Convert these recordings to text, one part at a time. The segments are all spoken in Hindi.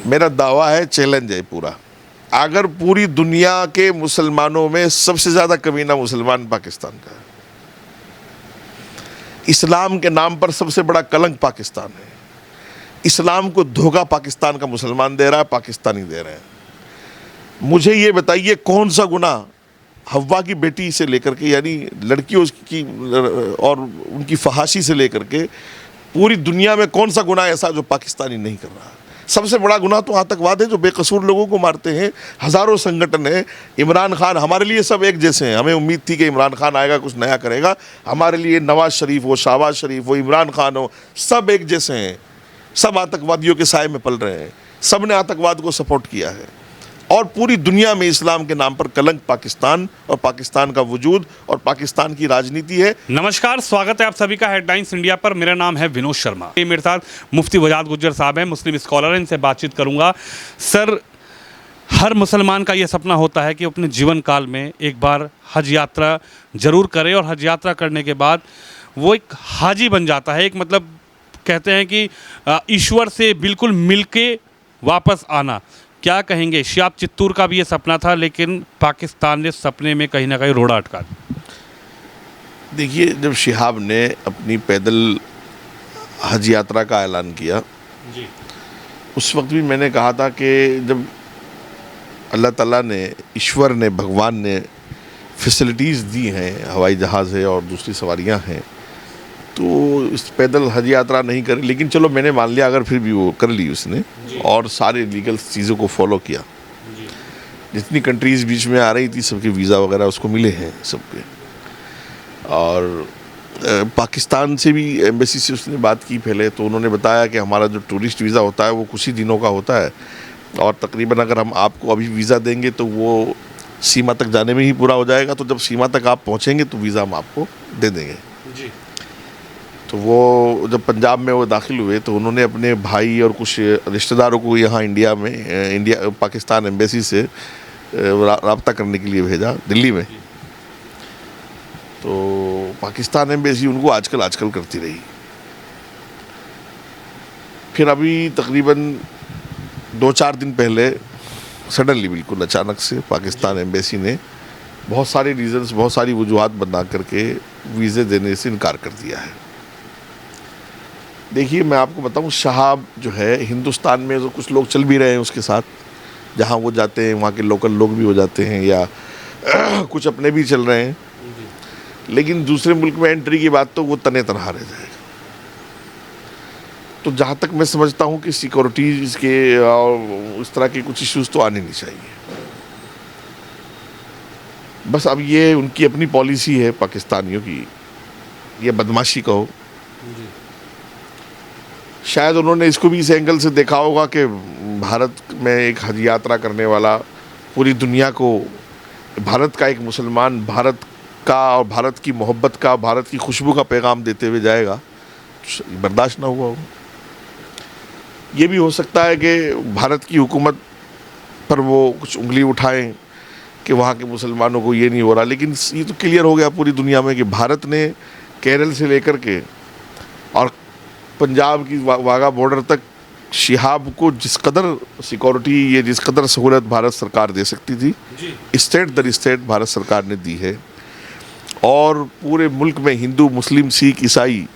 मेरा दावा है, चैलेंज है पूरा, अगर पूरी दुनिया के मुसलमानों में सबसे ज़्यादा कमीना मुसलमान पाकिस्तान का है, इस्लाम के नाम पर सबसे बड़ा कलंक पाकिस्तान है, इस्लाम को धोखा पाकिस्तान का मुसलमान दे रहा है, पाकिस्तानी दे रहे हैं। मुझे ये बताइए कौन सा गुनाह हव्वा की बेटी से लेकर के, यानी लड़कियों की और उनकी फहाशी से लेकर के पूरी दुनिया में कौन सा गुनाह ऐसा जो पाकिस्तानी नहीं कर रहा। सबसे बड़ा गुनाह तो आतंकवाद है, जो बेकसूर लोगों को मारते हैं। हज़ारों संगठन है। इमरान खान, हमारे लिए सब एक जैसे हैं। हमें उम्मीद थी कि इमरान खान आएगा, कुछ नया करेगा। हमारे लिए नवाज शरीफ हो, शहबाज शरीफ हो, इमरान खान हो, सब एक जैसे हैं। सब आतंकवादियों के साए में पल रहे हैं। सब ने आतंकवाद को सपोर्ट किया है और पूरी दुनिया में इस्लाम के नाम पर कलंक पाकिस्तान और पाकिस्तान का वजूद और पाकिस्तान की राजनीति है। नमस्कार, स्वागत है आप सभी का हेडलाइंस इंडिया पर। मेरा नाम है विनोद शर्मा। मेरे साथ मुफ्ती वजाद गुज्जर साहब हैं, मुस्लिम स्कॉलर हैं। इनसे बातचीत करूंगा। सर, हर मुसलमान का ये सपना होता है कि अपने जीवन काल में एक बार हज यात्रा ज़रूर करे और हज यात्रा करने के बाद वो एक हाजी बन जाता है। एक मतलब कहते हैं कि ईश्वर से बिल्कुल मिलके वापस आना। क्या कहेंगे? शिहाब चित्तूर का भी ये सपना था, लेकिन पाकिस्तान ने सपने में कहीं ना कहीं रोड़ा अटका दिया। देखिए, जब शिहाब ने अपनी पैदल हज यात्रा का ऐलान किया जी, उस वक्त भी मैंने कहा था कि जब अल्लाह ताला ने, ईश्वर ने, भगवान ने फैसिलिटीज़ दी हैं, हवाई जहाज़ है और दूसरी सवारियां हैं, तो इस पैदल हज यात्रा नहीं करी। लेकिन चलो, मैंने मान लिया अगर फिर भी वो कर ली उसने और सारे लीगल चीज़ों को फॉलो किया। जितनी कंट्रीज़ बीच में आ रही थी सबके वीज़ा वगैरह उसको मिले हैं सबके। और पाकिस्तान से भी एम्बेसी से उसने बात की पहले, तो उन्होंने बताया कि हमारा जो टूरिस्ट वीज़ा होता है वो कुछ ही दिनों का होता है और तकरीबन अगर हम आपको अभी वीज़ा देंगे तो वो सीमा तक जाने में ही पूरा हो जाएगा। तो जब सीमा तक आप पहुँचेंगे तो वीज़ा हम आपको दे देंगे। जी। तो वो जब पंजाब में वो दाखिल हुए तो उन्होंने अपने भाई और कुछ रिश्तेदारों को यहाँ इंडिया पाकिस्तान एम्बेसी से रब्ता करने के लिए भेजा दिल्ली में। तो पाकिस्तान एम्बेसी उनको आजकल करती रही। फिर अभी तकरीबन 2-4 दिन पहले सडनली, बिल्कुल अचानक से, पाकिस्तान एम्बेसी ने बहुत सारे रीज़न्स, बहुत सारी वजूहात बना करके वीज़े देने से इनकार कर दिया है। देखिए, मैं आपको बताऊं, शहाब जो है हिंदुस्तान में जो कुछ लोग चल भी रहे हैं उसके साथ, जहां वो जाते हैं वहां के लोकल लोग भी हो जाते हैं या कुछ अपने भी चल रहे हैं, लेकिन दूसरे मुल्क में एंट्री की बात तो वो तने तनहा रह जाएगा। तो जहाँ तक मैं समझता हूँ कि सिक्योरिटीज़ के और इस तरह के कुछ इश्यूज़ तो आने नहीं चाहिए। बस अब ये उनकी अपनी पॉलिसी है पाकिस्तानियों की, ये बदमाशी कहो। शायद उन्होंने इसको भी इस एंगल से देखा होगा कि भारत में एक हज यात्रा करने वाला पूरी दुनिया को भारत का एक मुसलमान भारत का और भारत की मोहब्बत का, भारत की खुशबू का पैगाम देते हुए जाएगा, बर्दाश्त ना हुआ हो। ये भी हो सकता है कि भारत की हुकूमत पर वो कुछ उंगली उठाएं कि वहाँ के मुसलमानों को ये नहीं हो रहा। लेकिन ये तो क्लियर हो गया पूरी दुनिया में कि भारत ने केरल से लेकर के और पंजाब की वाघा बॉर्डर तक शिहाब को जिस कदर सिक्योरिटी, ये जिस कदर सहूलत भारत सरकार दे सकती थी, स्टेट दर स्टेट भारत सरकार ने दी है। और पूरे मुल्क में हिंदू, मुस्लिम, सिख, ईसाई,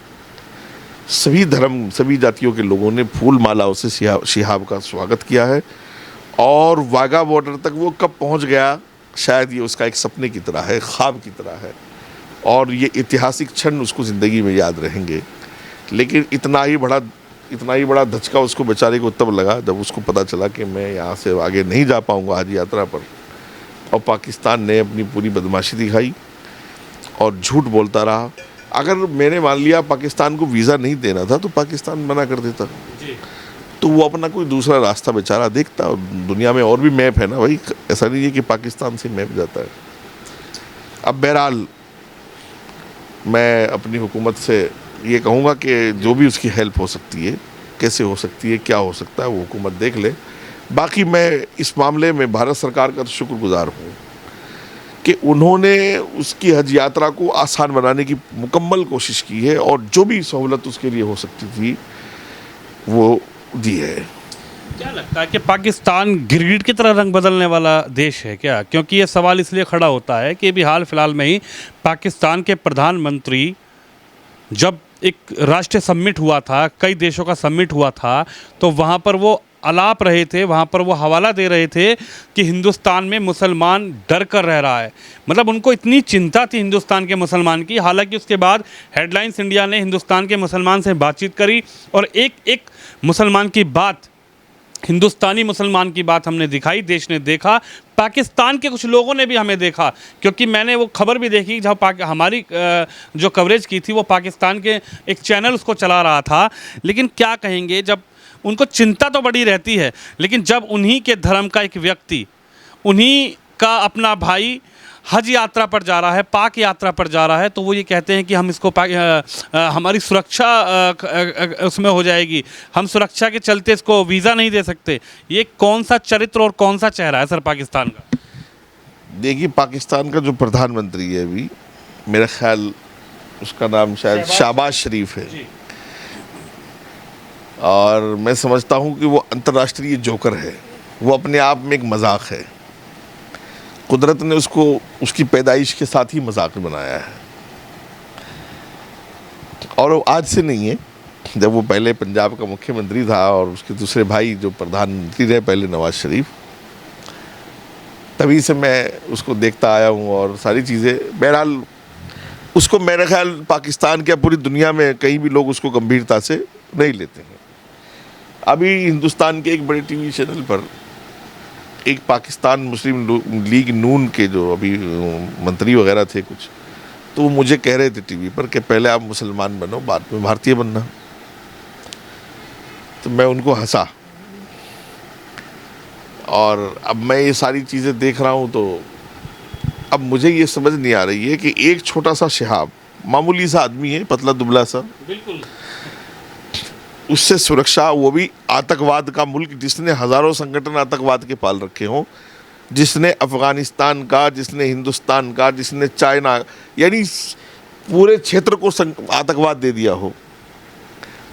सभी धर्म, सभी जातियों के लोगों ने फूल मालाओं से शिहाब का स्वागत किया है। और वाघा बॉर्डर तक वो कब पहुंच गया, शायद ये उसका एक सपने की तरह है, ख्वाब की तरह है, और ये ऐतिहासिक क्षण उसको ज़िंदगी में याद रहेंगे। लेकिन इतना ही बड़ा धचका उसको बेचारे को तब लगा जब उसको पता चला कि मैं यहाँ से आगे नहीं जा पाऊँगा हज यात्रा पर, और पाकिस्तान ने अपनी पूरी बदमाशी दिखाई और झूठ बोलता रहा। अगर मैंने मान लिया पाकिस्तान को वीज़ा नहीं देना था तो पाकिस्तान मना कर देता, तो वो अपना कोई दूसरा रास्ता बेचारा देखता। और दुनिया में और भी मैप है ना भाई, ऐसा नहीं है कि पाकिस्तान से मैप जाता है। अब बहरहाल मैं अपनी हुकूमत से ये कहूँगा कि जो भी उसकी हेल्प हो सकती है, कैसे हो सकती है, क्या हो सकता है, वो हुकूमत देख ले। बाकी मैं इस मामले में भारत सरकार का शुक्रगुजार हूँ कि उन्होंने उसकी हज यात्रा को आसान बनाने की मुकम्मल कोशिश की है और जो भी सहूलत उसके लिए हो सकती थी वो दी है। क्या लगता है कि पाकिस्तान गिरगिट की तरह रंग बदलने वाला देश है क्या? क्योंकि ये सवाल इसलिए खड़ा होता है कि अभी हाल फिलहाल में ही पाकिस्तान के प्रधानमंत्री, जब एक राष्ट्रीय समिट हुआ था, कई देशों का समिट हुआ था, तो वहाँ पर वो अलाप रहे थे, वहाँ पर वो हवाला दे रहे थे कि हिंदुस्तान में मुसलमान डर कर रह रहा है। मतलब उनको इतनी चिंता थी हिंदुस्तान के मुसलमान की। हालांकि उसके बाद हेडलाइंस इंडिया ने हिंदुस्तान के मुसलमान से बातचीत करी और एक एक मुसलमान की बात, हिंदुस्तानी मुसलमान की बात हमने दिखाई, देश ने देखा, पाकिस्तान के कुछ लोगों ने भी हमें देखा। क्योंकि मैंने वो खबर भी देखी जहाँ हमारी जो कवरेज की थी वो पाकिस्तान के एक चैनल उसको चला रहा था। लेकिन क्या कहेंगे, जब उनको चिंता तो बड़ी रहती है, लेकिन जब उन्हीं के धर्म का एक व्यक्ति, उन्हीं का अपना भाई हज यात्रा पर जा रहा है, पाक यात्रा पर जा रहा है, तो वो ये कहते हैं कि हम इसको हमारी सुरक्षा उसमें हो जाएगी, हम सुरक्षा के चलते इसको वीज़ा नहीं दे सकते। ये कौन सा चरित्र और कौन सा चेहरा है सर पाकिस्तान का? देखिए, पाकिस्तान का जो प्रधानमंत्री है अभी, मेरा ख्याल उसका नाम शायद शहबाज शरीफ है, और मैं समझता हूँ कि वो अंतर्राष्ट्रीय जोकर है। वो अपने आप में एक मजाक है। कुदरत ने उसको उसकी पैदाइश के साथ ही मजाक बनाया है, और वो आज से नहीं है। जब वो पहले पंजाब का मुख्यमंत्री था और उसके दूसरे भाई जो प्रधानमंत्री रहे पहले, नवाज शरीफ, तभी से मैं उसको देखता आया हूँ और सारी चीज़ें। बहरहाल उसको मेरा ख्याल पाकिस्तान के पूरी दुनिया में कहीं भी लोग उसको गंभीरता से नहीं लेते हैं। अभी हिंदुस्तान के एक बड़े टीवी चैनल पर एक पाकिस्तान मुस्लिम लीग नून के जो अभी मंत्री वगैरह थे कुछ, तो वो मुझे कह रहे थे टीवी पर कि पहले आप मुसलमान बनो, बाद में भारतीय बनना। तो मैं उनको हंसा, और अब मैं ये सारी चीज़ें देख रहा हूँ तो अब मुझे ये समझ नहीं आ रही है कि एक छोटा सा शिहाब, मामूली सा आदमी है, पतला दुबला सा, बिल्कुल, उससे सुरक्षा, वो भी आतंकवाद का मुल्क जिसने हज़ारों संगठन आतंकवाद के पाल रखे हों, जिसने अफ़गानिस्तान का, जिसने हिंदुस्तान का, जिसने चाइना, यानी पूरे क्षेत्र को आतंकवाद दे दिया हो,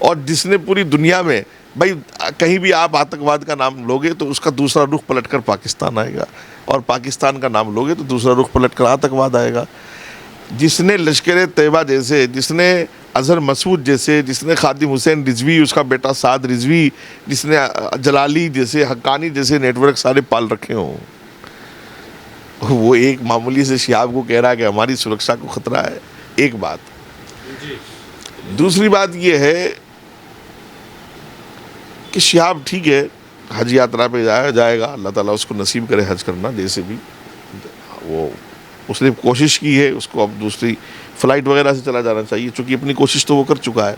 और जिसने पूरी दुनिया में, भाई कहीं भी आप आतंकवाद का नाम लोगे तो उसका दूसरा रुख पलटकर पाकिस्तान आएगा, और पाकिस्तान का नाम लोगे तो दूसरा रुख पलटकर आतंकवाद आएगा। जिसने लश्कर तैयबा जैसे, जिसने अजहर मसूद जैसे, जिसने खादिम हुसैन रिजवी, उसका बेटा साद रिजवी, जिसने जलाली जैसे, हक्कानी जैसे नेटवर्क सारे पाल रखे हों, वो एक मामूली से शिहाब को कह रहा है कि हमारी सुरक्षा को खतरा है। एक बात। दूसरी बात ये है कि शिहाब ठीक है, हज यात्रा पे जाएगा, अल्लाह ताला उसको नसीब करे हज करना, जैसे भी वो उसने कोशिश की है, उसको अब दूसरी फ़्लाइट वगैरह से चला जाना चाहिए, चूँकि अपनी कोशिश तो वो कर चुका है।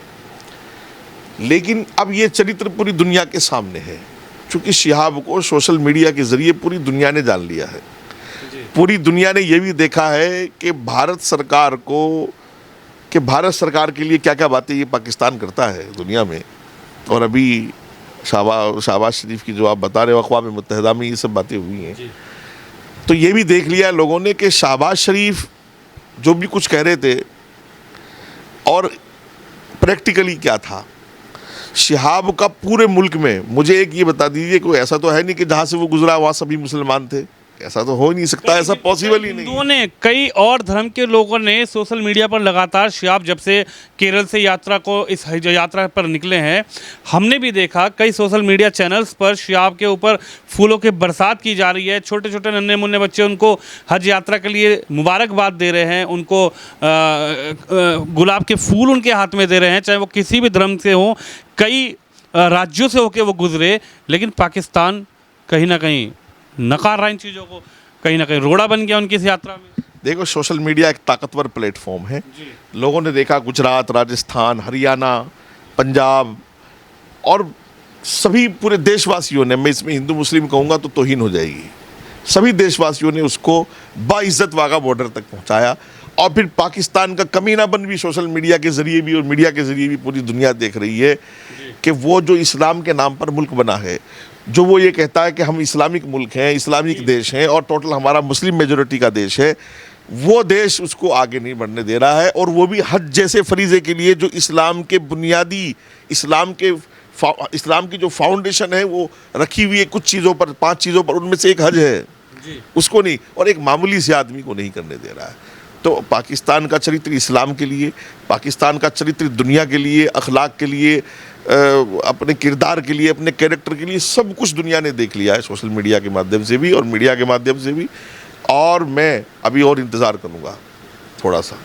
लेकिन अब ये चरित्र पूरी दुनिया के सामने है, चूँकि शिहाब को सोशल मीडिया के ज़रिए पूरी दुनिया ने जान लिया है। पूरी दुनिया ने ये भी देखा है कि भारत सरकार के लिए क्या क्या बातें ये पाकिस्तान करता है दुनिया में। और अभी शहबाज शरीफ की जो आप बता रहे हो, अक़वाम मुत्तहिदा में ये सब बातें हुई हैं, तो ये भी देख लिया लोगों ने कि शहबाज शरीफ जो भी कुछ कह रहे थे और प्रैक्टिकली क्या था। शिहाब का पूरे मुल्क में, मुझे एक ये बता दीजिए, कोई ऐसा तो है नहीं कि जहाँ से वो गुजरा वहाँ सभी मुसलमान थे, ऐसा तो हो ही नहीं सकता, ऐसा पॉसिबल ही नहीं। हिंदुओं ने, कई और धर्म के लोगों ने सोशल मीडिया पर लगातार, शिहाब जब से केरल से यात्रा को, इस हज यात्रा पर निकले हैं, हमने भी देखा कई सोशल मीडिया चैनल्स पर शिहाब के ऊपर फूलों की बरसात की जा रही है। छोटे छोटे नन्हे मुन्ने बच्चे उनको हज यात्रा के लिए मुबारकबाद दे रहे हैं, उनको गुलाब के फूल उनके हाथ में दे रहे हैं, चाहे वो किसी भी धर्म से हों, कई राज्यों से होकर वो गुजरे। लेकिन पाकिस्तान कहीं ना कहीं नकार रहा इन चीज़ों को, कहीं ना कहीं रोड़ा बन गया उनकी इस यात्रा में। देखो, सोशल मीडिया एक ताकतवर प्लेटफॉर्म है। लोगों ने देखा गुजरात, राजस्थान, हरियाणा, पंजाब और सभी पूरे देशवासियों ने, मैं इसमें हिंदू मुस्लिम कहूँगा तो तौहीन हो जाएगी, सभी देशवासियों ने उसको बाइज्जत वाघा बॉर्डर तक पहुँचाया। और फिर पाकिस्तान का कमीनापन भी सोशल मीडिया के ज़रिए भी और मीडिया के ज़रिए भी पूरी दुनिया देख रही है कि वो जो इस्लाम के नाम पर मुल्क बना है, जो वो ये कहता है कि हम इस्लामिक मुल्क हैं, इस्लामिक देश हैं और टोटल हमारा मुस्लिम मेजॉरिटी का देश है, वो देश उसको आगे नहीं बढ़ने दे रहा है। और वो भी हज जैसे फरीज़े के लिए जो इस्लाम के बुनियादी, इस्लाम के इस्लाम की जो फाउंडेशन है वो रखी हुई है कुछ चीज़ों पर, 5 चीज़ों पर, उनमें से एक हज है जी। उसको नहीं, और एक मामूली से आदमी को नहीं करने दे रहा है। तो पाकिस्तान का चरित्र इस्लाम के लिए, पाकिस्तान का चरित्र दुनिया के लिए, अखलाक के लिए, अपने किरदार के लिए, अपने कैरेक्टर के लिए, सब कुछ दुनिया ने देख लिया है सोशल मीडिया के माध्यम से भी और मीडिया के माध्यम से भी। और मैं अभी और इंतज़ार करूँगा थोड़ा सा,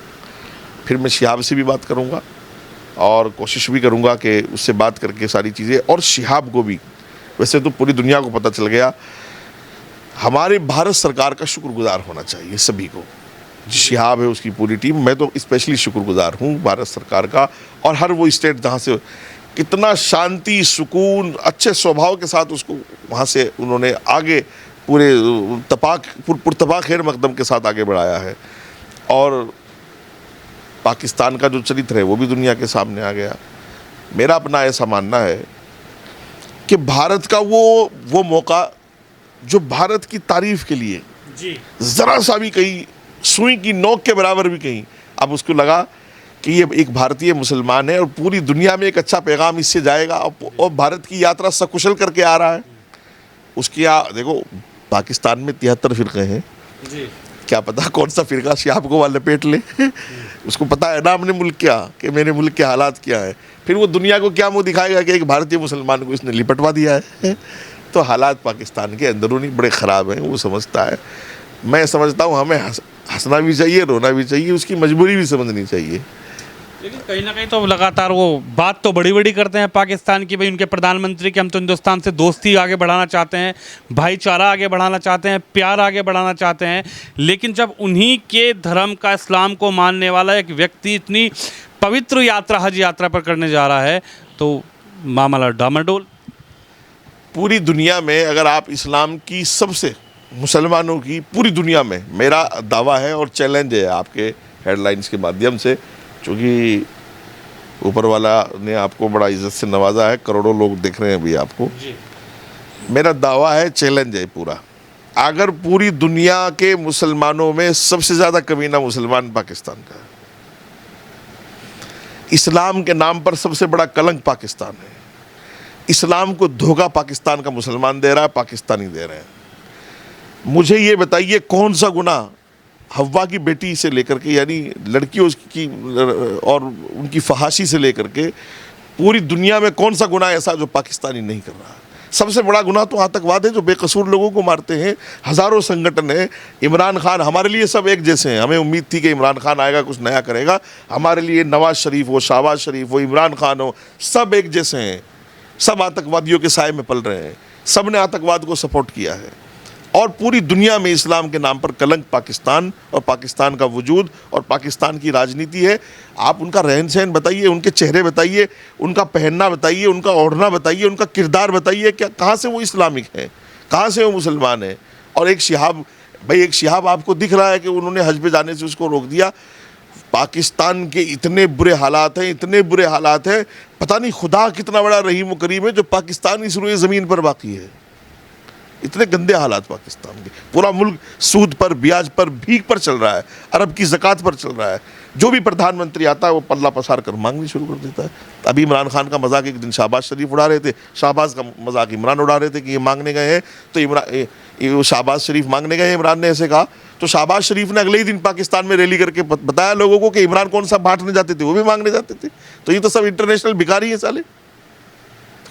फिर मैं शिहाब से भी बात करूँगा और कोशिश भी करूँगा कि उससे बात करके सारी चीज़ें, और शिहाब को भी, वैसे तो पूरी दुनिया को पता चल गया, हमारे भारत सरकार का शुक्रगुजार होना चाहिए सभी को। शिहाब है, उसकी पूरी टीम, मैं तो स्पेशली शुक्रगुजार हूँ भारत सरकार का, और हर वो स्टेट जहाँ से कितना शांति, सुकून, अच्छे स्वभाव के साथ उसको वहाँ से उन्होंने आगे पूरे पुरतपा खैर मकदम के साथ आगे बढ़ाया है। और पाकिस्तान का जो चरित्र है वो भी दुनिया के सामने आ गया। मेरा अपना ऐसा मानना है कि भारत का वो मौका जो भारत की तारीफ के लिए जी। ज़रा सा भी कहीं सुई की नोक के बराबर भी कहीं अब उसको लगा कि ये एक भारतीय मुसलमान है और पूरी दुनिया में एक अच्छा पैगाम इससे जाएगा, और भारत की यात्रा सकुशल करके आ रहा है। उसकी देखो पाकिस्तान में 73 फ़िरक़े हैं जी। क्या पता कौन सा फ़िरका शिहाब को वाले लपेट ले उसको पता है ना अपने मुल्क क्या, कि मेरे मुल्क के हालात क्या है, फिर वो दुनिया को क्या मुंह दिखाएगा कि एक भारतीय मुसलमान को इसने लिपटवा दिया है। तो हालात पाकिस्तान के अंदरूनी बड़े ख़राब हैं, वो समझता है। मैं समझता हूँ हमें हंसना भी चाहिए, रोना भी चाहिए, उसकी मजबूरी भी समझनी चाहिए। लेकिन कहीं ना कहीं तो लगातार वो बात तो बड़ी बड़ी करते हैं पाकिस्तान की, भाई उनके प्रधानमंत्री कि हम तो हिंदुस्तान से दोस्ती आगे बढ़ाना चाहते हैं, भाईचारा आगे बढ़ाना चाहते हैं, प्यार आगे बढ़ाना चाहते हैं, लेकिन जब उन्हीं के धर्म का, इस्लाम को मानने वाला एक व्यक्ति इतनी पवित्र यात्रा, हज यात्रा पर करने जा रहा है, तो मामला डामाडोल। पूरी दुनिया में अगर आप इस्लाम की सबसे, मुसलमानों की पूरी दुनिया में, मेरा दावा है और चैलेंज है आपके हेडलाइंस के माध्यम से, क्योंकि ऊपर वाला ने आपको बड़ा इज्जत से नवाजा है, करोड़ों लोग देख रहे हैं अभी आपको जी। मेरा दावा है, चैलेंज है पूरा, अगर पूरी दुनिया के मुसलमानों में सबसे ज़्यादा कमीना मुसलमान पाकिस्तान का है, इस्लाम के नाम पर सबसे बड़ा कलंक पाकिस्तान है, इस्लाम को धोखा पाकिस्तान का मुसलमान दे रहा है, पाकिस्तानी दे रहे हैं। मुझे ये बताइए कौन सा गुनाह हव्वा की बेटी से लेकर के, यानी लड़कियों की और उनकी फहाशी से लेकर के पूरी दुनिया में कौन सा गुनाह ऐसा जो पाकिस्तानी नहीं कर रहा है? सबसे बड़ा गुनाह तो आतंकवाद है, जो बेकसूर लोगों को मारते हैं। हज़ारों संगठन है, इमरान खान, हमारे लिए सब एक जैसे हैं। हमें उम्मीद थी कि इमरान खान आएगा, कुछ नया करेगा। हमारे लिए नवाज़ शरीफ हो, शहबाज शरीफ हो, इमरान खान हो, सब एक जैसे हैं। सब आतंकवादियों के साए में पल रहे हैं, सब ने आतंकवाद को सपोर्ट किया है। और पूरी दुनिया में इस्लाम के नाम पर कलंक पाकिस्तान और पाकिस्तान का वजूद और पाकिस्तान की राजनीति है। आप उनका रहन सहन बताइए, उनके चेहरे बताइए, उनका पहनना बताइए, उनका ओढ़ना बताइए, उनका किरदार बताइए, क्या कहाँ से वो इस्लामिक है, कहाँ से वो मुसलमान है। और एक शिहाब, भाई एक शिहाब आपको दिख रहा है कि उन्होंने हज पे जाने से उसको रोक दिया। पाकिस्तान के इतने बुरे हालात हैं, इतने बुरे हालात हैं, पता नहीं खुदा कितना बड़ा रहीम व करीम है जो पाकिस्तान इस रुए ज़मीन पर बाकी है। इतने गंदे हालात पाकिस्तान के, पूरा मुल्क सूद पर, ब्याज पर, भीख पर चल रहा है, अरब की ज़कात पर चल रहा है। जो भी प्रधानमंत्री आता है वो पल्ला पसार कर मांगनी शुरू कर देता है। अभी इमरान खान का मजाक एक दिन शहबाज शरीफ उड़ा रहे थे, शहबाज का मजाक इमरान उड़ा रहे थे कि ये मांगने गए हैं, तो शहबाज शरीफ मांगने गए हैं, इमरान ने ऐसे कहा। तो शहबाज शरीफ ने अगले ही दिन पाकिस्तान में रैली करके बताया लोगों को कि इमरान कौन सा बांटने जाते थे, वो भी मांगने जाते थे। तो ये तो सब इंटरनेशनल भिखारी हैं साले,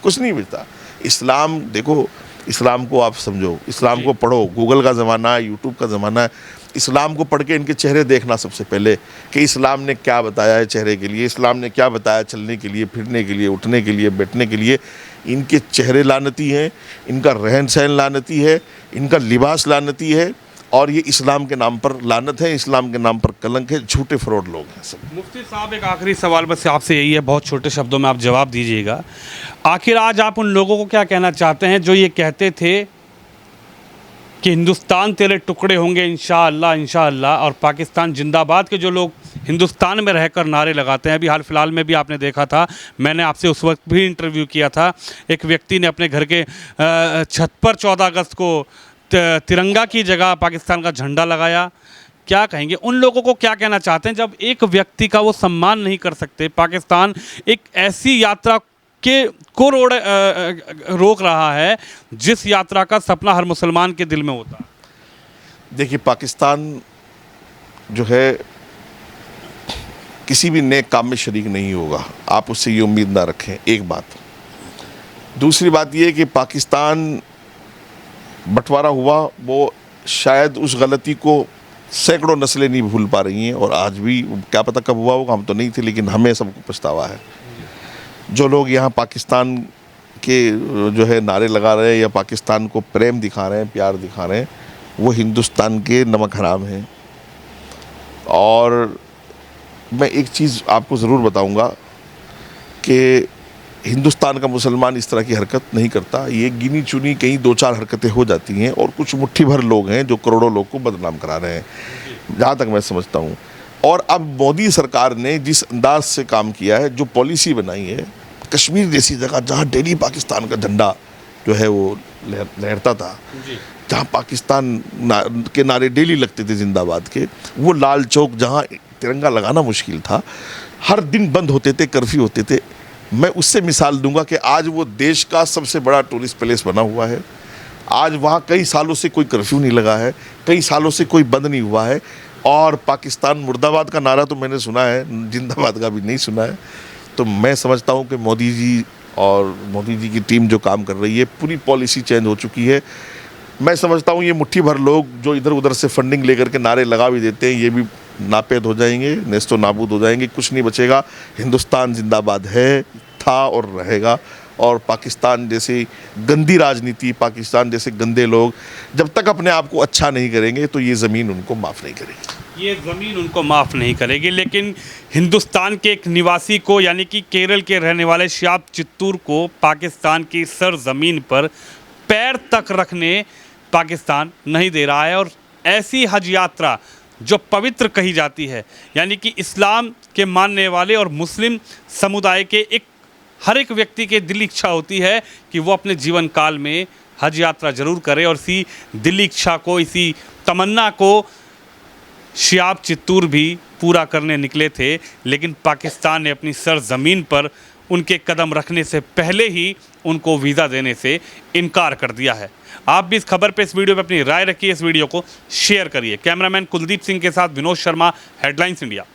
कुछ नहीं मिलता। इस्लाम देखो, इस्लाम को आप समझो, इस्लाम को पढ़ो। गूगल का ज़माना है, यूट्यूब का ज़माना है। इस्लाम को पढ़ के इनके चेहरे देखना सबसे पहले कि इस्लाम ने क्या बताया है चेहरे के लिए, इस्लाम ने क्या बताया चलने के लिए, फिरने के लिए, उठने के लिए, बैठने के लिए। इनके चेहरे लानती हैं, इनका रहन सहन लानती है, इनका लिबास लानती है, और ये इस्लाम के नाम पर लानत है, इस्लाम के नाम पर कलंक है। झूठे फ्रॉड लोग हैं सब। मुफ्ती साहब, एक आखिरी सवाल बस आपसे यही है, बहुत छोटे शब्दों में आप जवाब दीजिएगा। आखिर आज आप उन लोगों को क्या कहना चाहते हैं जो ये कहते थे कि हिंदुस्तान तेरे टुकड़े होंगे इंशाअल्लाह इंशाअल्लाह, और पाकिस्तान जिंदाबाद के जो लोग हिंदुस्तान में रहकर नारे लगाते हैं? अभी हाल फिलहाल में भी आपने देखा था, मैंने आपसे उस वक्त भी इंटरव्यू किया था, एक व्यक्ति ने अपने घर के छत पर 14 अगस्त को तिरंगा की जगह पाकिस्तान का झंडा लगाया। क्या कहेंगे उन लोगों को, क्या कहना चाहते हैं जब एक व्यक्ति का वो सम्मान नहीं कर सकते? पाकिस्तान एक ऐसी यात्रा को रोक रहा है जिस यात्रा का सपना हर मुसलमान के दिल में होता है? देखिए, पाकिस्तान जो है किसी भी नेक काम में शरीक नहीं होगा, आप उससे ये उम्मीद ना रखें, एक बात। दूसरी बात ये कि पाकिस्तान बंटवारा हुआ, वो शायद उस गलती को सैकड़ों नस्लें नहीं भूल पा रही हैं, और आज भी क्या पता कब हुआ होगा, हम तो नहीं थे, लेकिन हमें सबको पछतावा है। जो लोग यहाँ पाकिस्तान के जो है नारे लगा रहे हैं या पाकिस्तान को प्रेम दिखा रहे हैं, प्यार दिखा रहे हैं, वो हिंदुस्तान के नमक हराम हैं। और मैं एक चीज़ आपको ज़रूर बताऊंगा कि हिंदुस्तान का मुसलमान इस तरह की हरकत नहीं करता। ये गिनी चुनी कहीं 2-4 हरकतें हो जाती हैं, और कुछ मुट्ठी भर लोग हैं जो करोड़ों लोग को बदनाम करा रहे हैं, जहाँ तक मैं समझता हूँ। और अब मोदी सरकार ने जिस अंदाज से काम किया है, जो पॉलिसी बनाई है, कश्मीर जैसी जगह जहाँ डेली पाकिस्तान का झंडा जो है वो लहरता था, जहाँ पाकिस्तान के नारे डेली लगते थे जिंदाबाद के, वो लाल चौक जहाँ तिरंगा लगाना मुश्किल था, हर दिन बंद होते थे, कर्फ्यू होते थे। मैं उससे मिसाल दूंगा कि आज वो देश का सबसे बड़ा टूरिस्ट प्लेस बना हुआ है। आज वहाँ कई सालों से कोई कर्फ्यू नहीं लगा है, कई सालों से कोई बंद नहीं हुआ है, और पाकिस्तान मुर्दाबाद का नारा तो मैंने सुना है, जिंदाबाद का भी नहीं सुना है। तो मैं समझता हूँ कि मोदी जी और मोदी जी की टीम जो काम कर रही है, पूरी पॉलिसी चेंज हो चुकी है। मैं समझता हूँ ये मुट्ठी भर लोग जो इधर उधर से फंडिंग लेकर के नारे लगा भी देते हैं, ये भी नापेद हो जाएंगे, नेस्तो नाबूद हो जाएंगे, कुछ नहीं बचेगा। हिंदुस्तान जिंदाबाद है, था और रहेगा। और पाकिस्तान जैसी गंदी राजनीति, पाकिस्तान जैसे गंदे लोग जब तक अपने आप को अच्छा नहीं करेंगे, तो ये ज़मीन उनको माफ़ नहीं करेगी। ये ज़मीन उनको माफ़ नहीं करेगी। लेकिन हिंदुस्तान के एक निवासी को, यानी कि केरल के रहने वाले श्याम चित्तूर को, पाकिस्तान की सरज़मीन पर पैर तक रखने पाकिस्तान नहीं दे रहा है। और ऐसी हज यात्रा जो पवित्र कही जाती है, यानी कि इस्लाम के मानने वाले और मुस्लिम समुदाय के हर एक व्यक्ति के दिली इच्छा होती है कि वो अपने जीवन काल में हज यात्रा ज़रूर करे। और इसी दिली इच्छा को, इसी तमन्ना को श्याम चित्तूर भी पूरा करने निकले थे, लेकिन पाकिस्तान ने अपनी सरज़मीन पर उनके कदम रखने से पहले ही उनको वीज़ा देने से इनकार कर दिया है। आप भी इस खबर पे, इस वीडियो पे अपनी राय रखिए, इस वीडियो को शेयर करिए। कैमरामैन कुलदीप सिंह के साथ विनोद शर्मा, हेडलाइंस इंडिया।